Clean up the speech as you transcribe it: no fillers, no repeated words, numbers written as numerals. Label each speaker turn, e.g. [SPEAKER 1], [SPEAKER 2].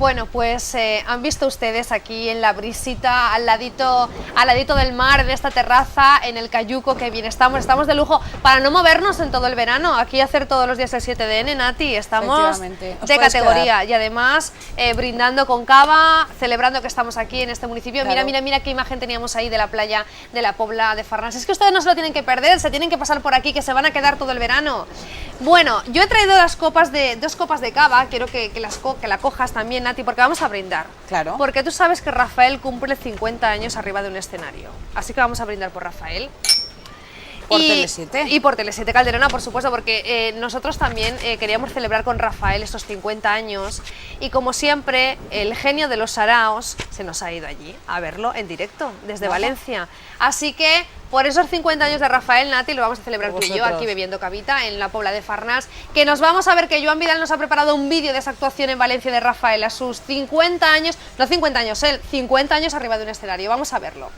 [SPEAKER 1] Bueno, pues han visto ustedes aquí en la brisita, al ladito del mar, de esta terraza, en el Cayuco, que bien estamos de lujo, para no movernos en todo el verano, aquí hacer todos los días el 7DN, Nati, estamos de categoría, y además brindando con cava, celebrando que estamos aquí en este municipio. Claro. Mira qué imagen teníamos ahí de la playa de la Pobla de Farnals. Es que ustedes no se lo tienen que perder, se tienen que pasar por aquí, que se van a quedar todo el verano. Bueno, yo he traído dos copas de cava, quiero que la cojas también, Nati, porque vamos a brindar.
[SPEAKER 2] Claro.
[SPEAKER 1] Porque tú sabes que Rafael cumple 50 años arriba de un escenario. Así que vamos a brindar por Rafael.
[SPEAKER 2] Por Tele7.
[SPEAKER 1] Y por Tele7 Calderona, por supuesto, porque nosotros también queríamos celebrar con Rafael estos 50 años. Y como siempre, el genio de los saraos se nos ha ido allí a verlo en directo, desde Valencia. Así que por esos 50 años de Rafael, Nati, lo vamos a celebrar tú y yo aquí bebiendo cavita en la Pobla de Farnals, que nos vamos a ver que Joan Vidal nos ha preparado un vídeo de esa actuación en Valencia de Rafael a sus 50 años, no 50 años él, 50 años arriba de un escenario. Vamos a verlo.